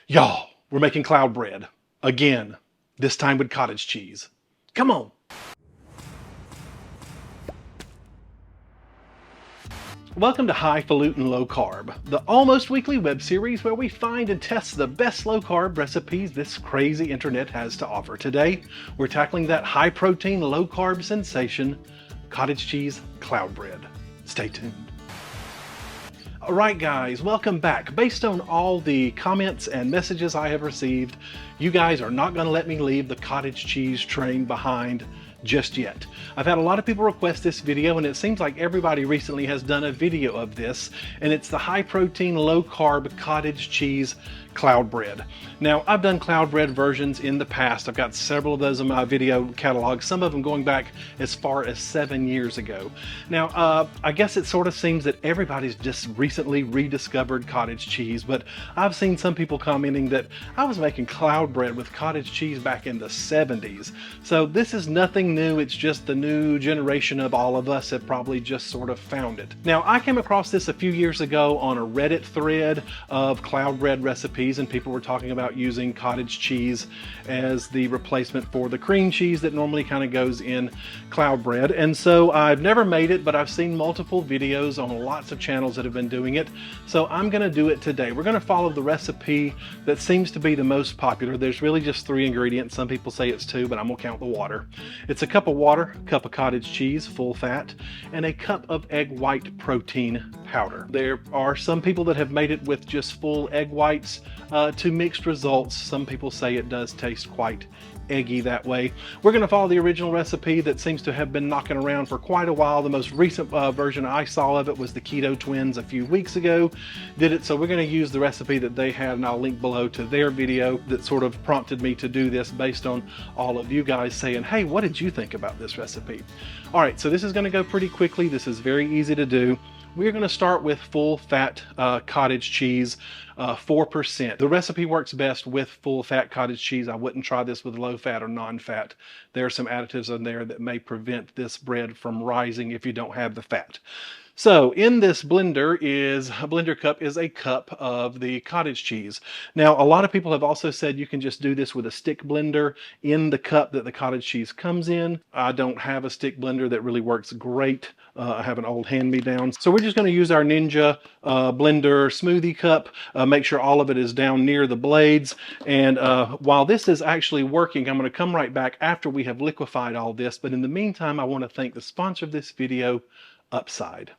Y'all, we're making cloud bread. Again. This time with cottage cheese. Come on. Welcome to Highfalutin Low Carb, the almost weekly web series where we find and test the best low carb recipes this crazy internet has to offer. Today, we're tackling that high protein, low carb sensation, cottage cheese cloud bread. Stay tuned. All right, guys, welcome back. Based on all the comments and messages I have received, you guys are not going to let me leave the cottage cheese train behind just yet. I've had a lot of people request this video, and it seems like everybody recently has done a video of this, and it's the high protein, low carb cottage cheese cloud bread. Now, I've done cloud bread versions in the past. I've got several of those in my video catalog, some of them going back as far as 7 years ago. Now, I guess it sort of seems that everybody's just recently rediscovered cottage cheese, but I've seen some people commenting that I was making cloud bread with cottage cheese back in the 70s. So this is nothing new. It's just the new generation of all of us have probably just sort of found it. Now, I came across this a few years ago on a Reddit thread of cloud bread recipes, and people were talking about using cottage cheese as the replacement for the cream cheese that normally kind of goes in cloud bread. And so I've never made it, but I've seen multiple videos on lots of channels that have been doing it. So I'm going to do it today. We're going to follow the recipe that seems to be the most popular. There's really just 3 ingredients. Some people say it's 2, but I'm going to count the water. It's a cup of water, a cup of cottage cheese, full fat, and a cup of egg white protein powder. There are some people that have made it with just full egg whites to mixed results. Some people say it does taste quite eggy that way. We're going to follow the original recipe that seems to have been knocking around for quite a while. The most recent version I saw of it was the Keto Twins a few weeks ago did it, so we're going to use the recipe that they had, and I'll link below to their video that sort of prompted me to do this based on all of you guys saying, hey, what did you think about this recipe? All right, so this is going to go pretty quickly. This is very easy to do. We're going to start with full fat cottage cheese, 4%. The recipe works best with full fat cottage cheese. I wouldn't try this with low fat or non-fat. There are some additives in there that may prevent this bread from rising if you don't have the fat. So in this blender is, a blender cup is a cup of the cottage cheese. Now, a lot of people have also said you can just do this with a stick blender in the cup that the cottage cheese comes in. I don't have a stick blender that really works great. I have an old hand-me-down. So we're just going to use our Ninja blender smoothie cup. Make sure all of it is down near the blades. And while this is actually working, I'm going to come right back after we have liquefied all this. But in the meantime, I want to thank the sponsor of this video, Upside.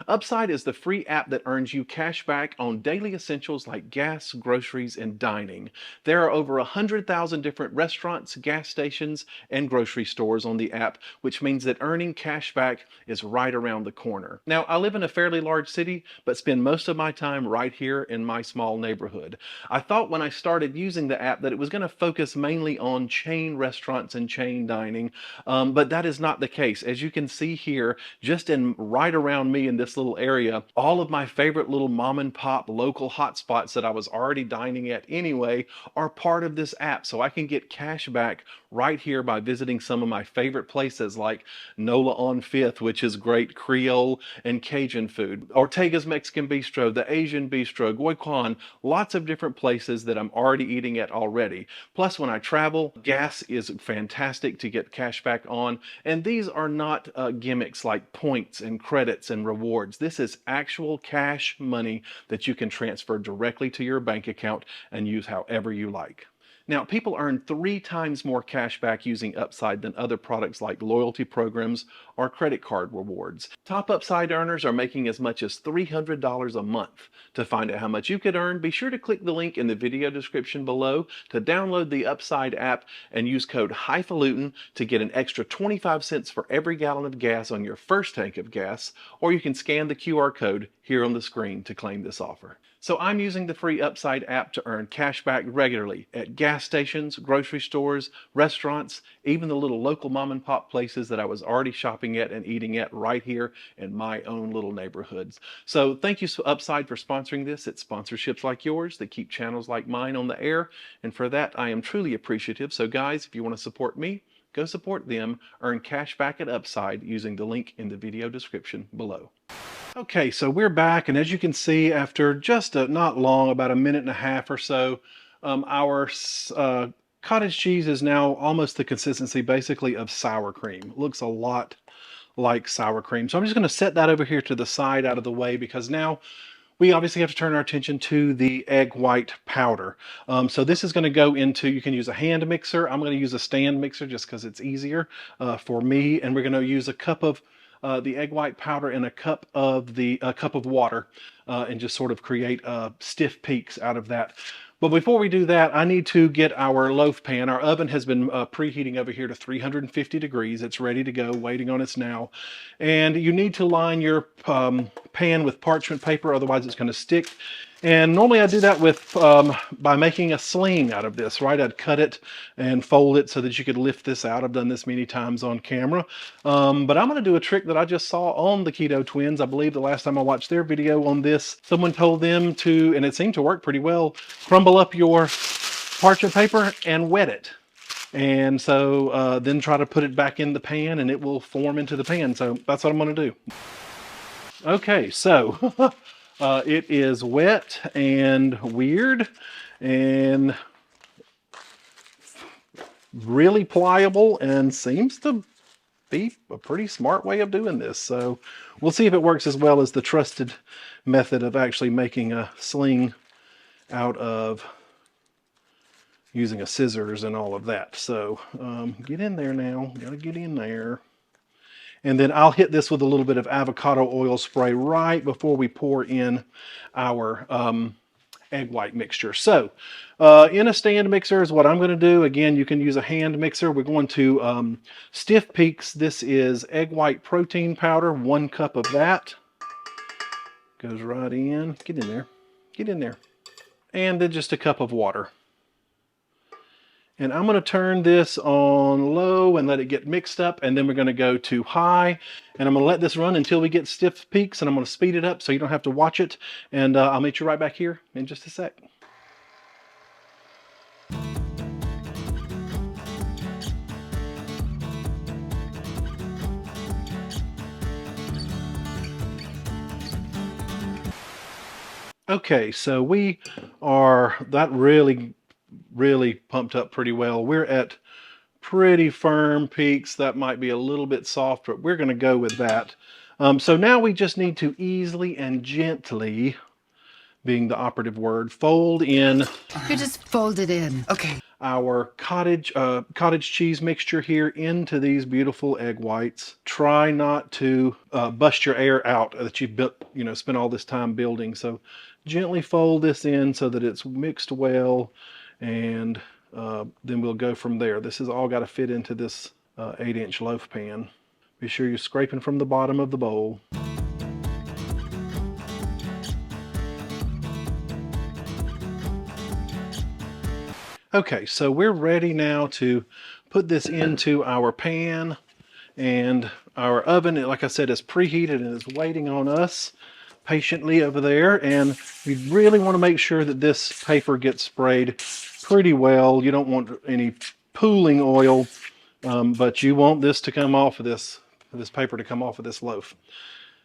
Upside is the free app that earns you cash back on daily essentials like gas, groceries, and dining. There are over 100,000 different restaurants, gas stations, and grocery stores on the app, which means that earning cash back is right around the corner. Now, I live in a fairly large city, but spend most of my time right here in my small neighborhood. I thought when I started using the app that it was going to focus mainly on chain restaurants and chain dining, but that is not the case. As you can see here, just in right around me in this little area, all of my favorite little mom and pop local hotspots that I was already dining at anyway are part of this app. So I can get cash back right here by visiting some of my favorite places like Nola on Fifth, which is great Creole and Cajun food, Ortega's Mexican Bistro, the Asian Bistro, Goi Kwan, lots of different places that I'm already eating at already. Plus, when I travel, gas is fantastic to get cash back on, and these are not gimmicks like points and credits and rewards. This is actual cash money that you can transfer directly to your bank account and use however you like. Now, people earn 3 times more cash back using Upside than other products like loyalty programs or credit card rewards. Top Upside earners are making as much as $300 a month. To find out how much you could earn, be sure to click the link in the video description below to download the Upside app and use code Highfalutin to get an extra 25 cents for every gallon of gas on your first tank of gas, or you can scan the QR code here on the screen to claim this offer. So I'm using the free Upside app to earn cash back regularly at gas stations, grocery stores, restaurants, even the little local mom and pop places that I was already shopping at and eating at right here in my own little neighborhoods. So thank you, Upside, for sponsoring this. It's sponsorships like yours that keep channels like mine on the air, and for that I am truly appreciative. So guys, if you want to support me, go support them. Earn cash back at Upside using the link in the video description below. Okay, so we're back, and as you can see, after just not long, about a minute and a half or so Our cottage cheese is now almost the consistency basically of sour cream. Looks a lot like sour cream. So I'm just going to set that over here to the side out of the way, because now we obviously have to turn our attention to the egg white powder. So this is going to go into, you can use a hand mixer. I'm going to use a stand mixer just because it's easier for me. And we're going to use a cup of the egg white powder and a cup of water, and just sort of create stiff peaks out of that. But before we do that, I need to get our loaf pan. Our oven has been preheating over here to 350 degrees. It's ready to go, waiting on us now. And you need to line your pan with parchment paper, otherwise it's going to stick. And normally I do that with by making a sling out of this, right? I'd cut it and fold it so that you could lift this out. I've done this many times on camera. But I'm going to do a trick that I just saw on the Keto Twins. I believe the last time I watched their video on this, someone told them to, and it seemed to work pretty well, crumble up your parchment paper and wet it. And so then try to put it back in the pan and it will form into the pan. So that's what I'm going to do. Okay, so it is wet and weird and really pliable and seems to be a pretty smart way of doing this. So we'll see if it works as well as the trusted method of actually making a sling out of using a scissors and all of that. So get in there now, gotta get in there. And then I'll hit this with a little bit of avocado oil spray right before we pour in our egg white mixture. So in a stand mixer is what I'm going to do. Again, you can use a hand mixer. We're going to stiff peaks. This is egg white protein powder, 1 cup of that. Goes right in. Get in there. Get in there. And then just a cup of water. And I'm going to turn this on low and let it get mixed up. And then we're going to go to high. And I'm going to let this run until we get stiff peaks. And I'm going to speed it up so you don't have to watch it. And I'll meet you right back here in just a sec. Okay, so we are, that really pumped up pretty well. We're at pretty firm peaks. That might be a little bit soft, but we're going to go with that. So now we just need to easily and gently, being the operative word, fold in. You just fold it in. Okay. Our cottage cheese mixture here into these beautiful egg whites. Try not to bust your air out that you've built, spent all this time building. So gently fold this in so that it's mixed well, and then we'll go from there. This has all got to fit into this 8-inch loaf pan. Be sure you're scraping from the bottom of the bowl. Okay, so we're ready now to put this into our pan, and our oven, like I said, is preheated and is waiting on us patiently over there. And we really want to make sure that this paper gets sprayed pretty well. You don't want any pooling oil, but you want this to come off of this paper to come off of this loaf.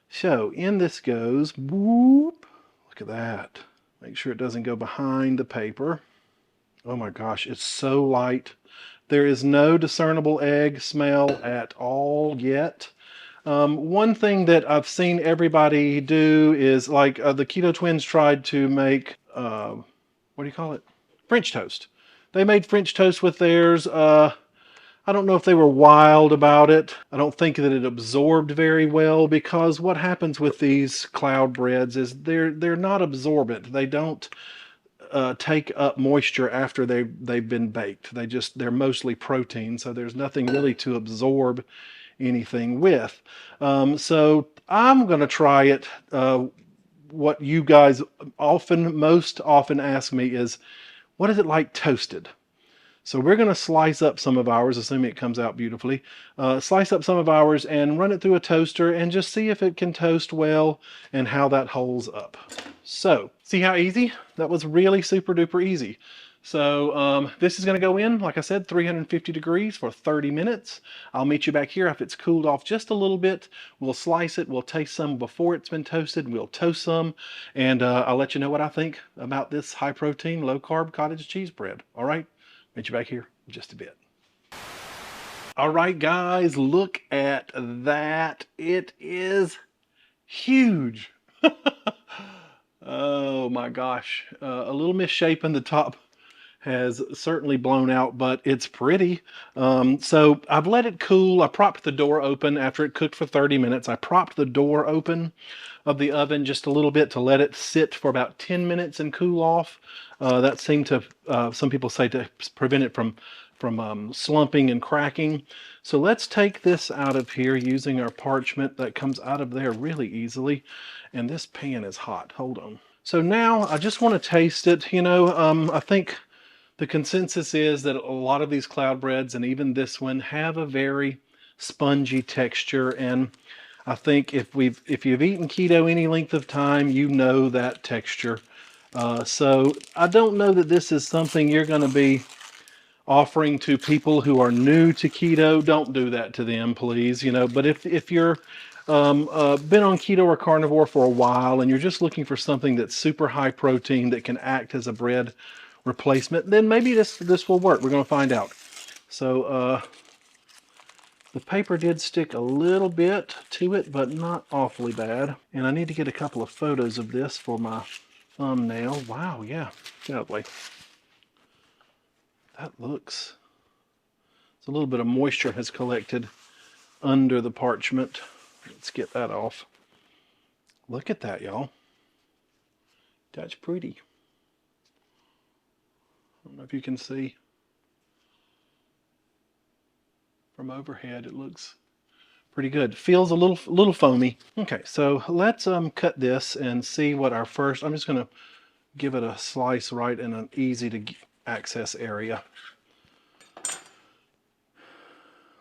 So in this goes. Whoop, look at that. Make sure it doesn't go behind the paper. Oh my gosh, it's so light. There is no discernible egg smell at all yet. One thing that I've seen everybody do is, like the Keto Twins tried to make, what do you call it? French toast. They made French toast with theirs. I don't know if they were wild about it. I don't think that it absorbed very well, because what happens with these cloud breads is they're not absorbent. They don't take up moisture after they've been baked. They're mostly protein, so there's nothing really to absorb anything with. So I'm going to try it. What you guys most often ask me is, what is it like toasted? So we're going to slice up some of ours, assuming it comes out beautifully. Slice up some of ours and run it through a toaster and just see if it can toast well and how that holds up. So, see how easy? That was really super duper easy. So this is going to go in, like I said, 350 degrees for 30 minutes. I'll meet you back here. If it's cooled off just a little bit, we'll slice it. We'll taste some before it's been toasted. We'll toast some, and I'll let you know what I think about this high protein, low carb cottage cheese bread. All right, meet you back here in just a bit. All right, guys, look at that. It is huge. Oh my gosh, a little misshapen. The top has certainly blown out, but it's pretty. So I've let it cool. I propped the door open after it cooked for 30 minutes. I propped the door open of the oven just a little bit to let it sit for about 10 minutes and cool off. That seemed to, some people say, to prevent it from slumping and cracking. So let's take this out of here using our parchment that comes out of there really easily. And this pan is hot. Hold on. So now I just want to taste it. You know, I think the consensus is that a lot of these cloud breads, and even this one, have a very spongy texture. And I think if you've eaten keto any length of time, you know that texture. So I don't know that this is something you're going to be offering to people who are new to keto. Don't do that to them, please. You know, but if you're been on keto or carnivore for a while and you're just looking for something that's super high protein that can act as a bread replacement, then maybe this will work. We're going to find out. So the paper did stick a little bit to it, but not awfully bad. And I need to get a couple of photos of this for my thumbnail. Wow, yeah, definitely. That looks, it's a little bit of moisture has collected under the parchment. Let's get that off. Look at that, y'all. That's pretty. I don't know if you can see from overhead. It looks pretty good. Feels a little foamy. Okay, so let's cut this and see what our first. I'm just going to give it a slice right in an easy to access area.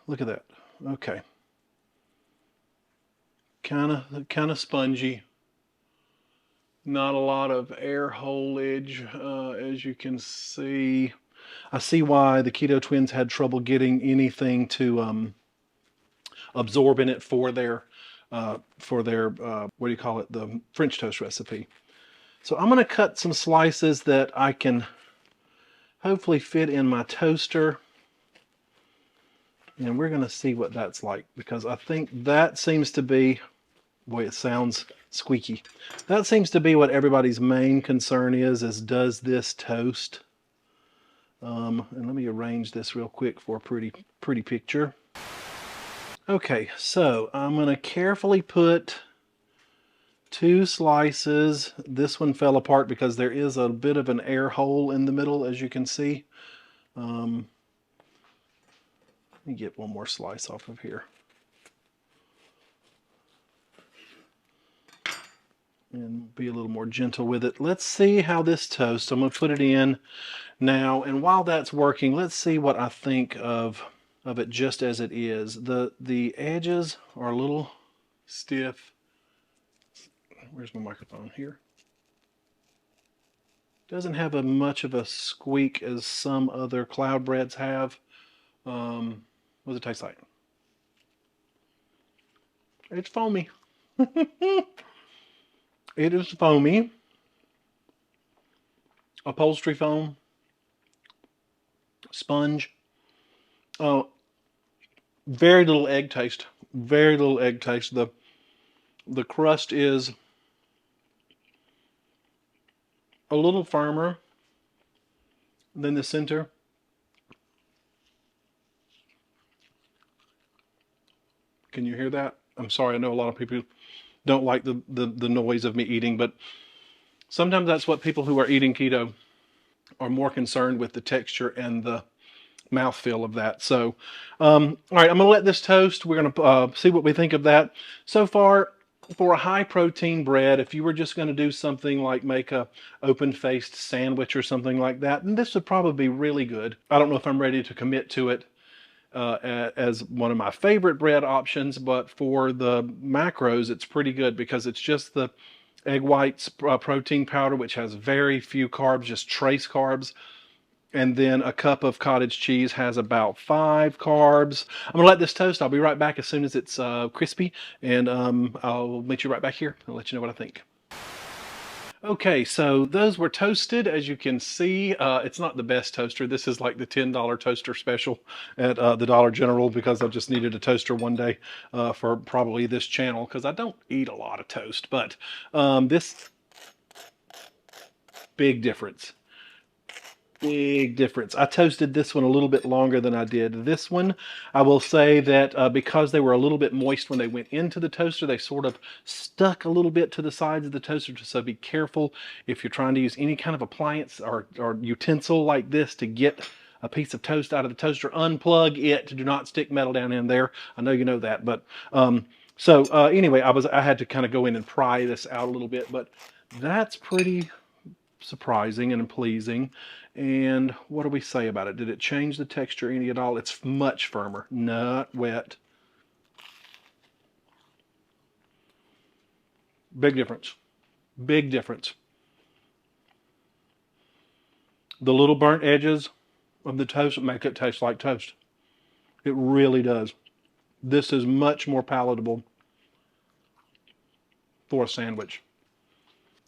Look at that. Okay. Kind of spongy. Not a lot of air holage, as you can see. I see why the Keto Twins had trouble getting anything to absorb in it for their what do you call it, the French toast recipe. So I'm going to cut some slices that I can hopefully fit in my toaster. And we're going to see what that's like, because I think that seems to be, boy, it sounds squeaky. That seems to be what everybody's main concern is does this toast? And let me arrange this real quick for a pretty picture. Okay, so I'm going to carefully put 2 slices. This one fell apart because there is a bit of an air hole in the middle, as you can see. Let me get one more slice off of here. And be a little more gentle with it. Let's see how this toasts. I'm going to put it in now, and while that's working, let's see what I think of it just as it is. The edges are a little stiff. Where's my microphone? Here. Doesn't have much of a squeak as some other cloud breads have. What does it taste like? It's foamy. It is foamy. Upholstery foam. Sponge. Oh, very little egg taste. Very little egg taste. The crust is a little firmer than the center. Can you hear that? I'm sorry, I know a lot of people don't like the noise of me eating, but sometimes that's what people who are eating keto are more concerned with, the texture and the mouthfeel of that. So, all right, I'm going to let this toast. We're going to see what we think of that. So far, for a high protein bread, if you were just going to do something like make a open-faced sandwich or something like that, then this would probably be really good. I don't know if I'm ready to commit to it as one of my favorite bread options, but for the macros, it's pretty good because it's just the egg whites protein powder, which has very few carbs, just trace carbs. And then a cup of cottage cheese has about 5 carbs. I'm gonna let this toast. I'll be right back as soon as it's crispy, and I'll meet you right back here and let you know what I think. Okay, so those were toasted. As you can see, it's not the best toaster. This is like the $10 toaster special at the Dollar General, because I just needed a toaster one day for probably this channel, because I don't eat a lot of toast. But this, big difference. Big difference. I toasted this one a little bit longer than I did this one. I will say that because they were a little bit moist when they went into the toaster, they sort of stuck a little bit to the sides of the toaster. So be careful if you're trying to use any kind of appliance or utensil like this to get a piece of toast out of the toaster. Unplug it. Do not stick metal down in there. I know you know that, but anyway, I had to kind of go in and pry this out a little bit, but that's pretty surprising and pleasing. And what do we say about it? Did it change the texture any at all? It's much firmer, not wet. Big difference. Big difference. The little burnt edges of the toast make it taste like toast. It really does. This is much more palatable for a sandwich.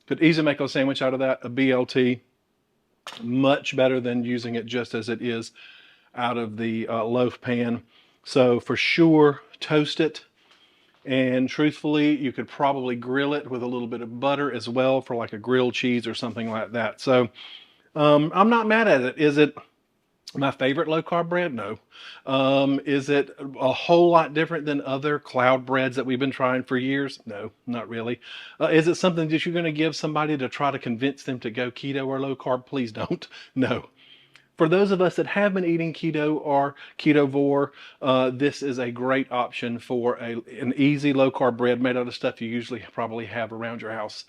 Could easily make a sandwich out of that, a BLT. Much better than using it just as it is out of the loaf pan. So for sure, toast it. And truthfully, you could probably grill it with a little bit of butter as well for like a grilled cheese or something like that. So I'm not mad at it. Is it my favorite low carb bread? No. Is it a whole lot different than other cloud breads that we've been trying for years? No, not really. Is it something that you're going to give somebody to try to convince them to go keto or low carb? Please don't. No. For those of us that have been eating keto or ketovore, this is a great option for an easy low carb bread made out of stuff you usually probably have around your house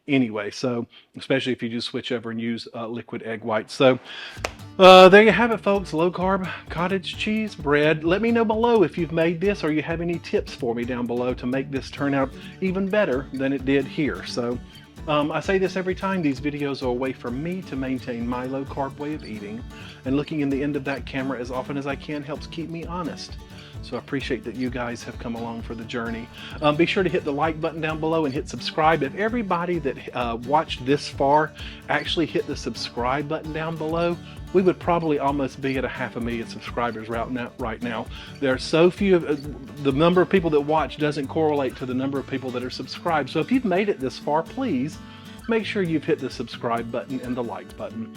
anyway. So especially if you just switch over and use liquid egg whites. So there you have it, folks. Low carb cottage cheese bread. Let me know below if you've made this, or you have any tips for me down below to make this turn out even better than it did here. So I say this every time. These videos are a way for me to maintain my low carb way of eating, and looking in the end of that camera as often as I can helps keep me honest. So I appreciate that you guys have come along for the journey. Be sure to hit the like button down below and hit subscribe. If everybody that watched this far actually hit the subscribe button down below, we would probably almost be at 500,000 subscribers right now. There are so few, the number of people that watch doesn't correlate to the number of people that are subscribed. So if you've made it this far, please make sure you've hit the subscribe button and the like button.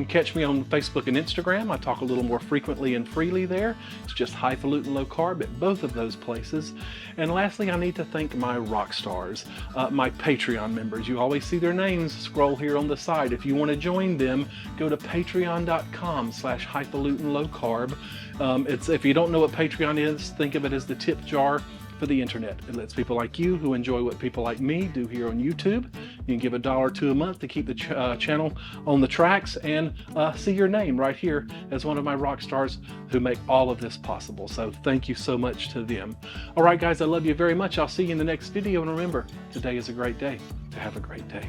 Catch me on Facebook and Instagram. I talk a little more frequently and freely there. It's just Highfalutin Low Carb at both of those places. And lastly, I need to thank my rock stars, my Patreon members. You always see their names scroll here on the side. If you want to join them, go to patreon.com/Highfalutin Low Carb. If you don't know what Patreon is, think of it as the tip jar for the internet. It lets people like you who enjoy what people like me do here on YouTube. You can give $1 or $2 a month to keep the channel on the tracks, and see your name right here as one of my rock stars who make all of this possible. So thank you so much to them. All right, guys, I love you very much. I'll see you in the next video. And remember, today is a great day to have a great day.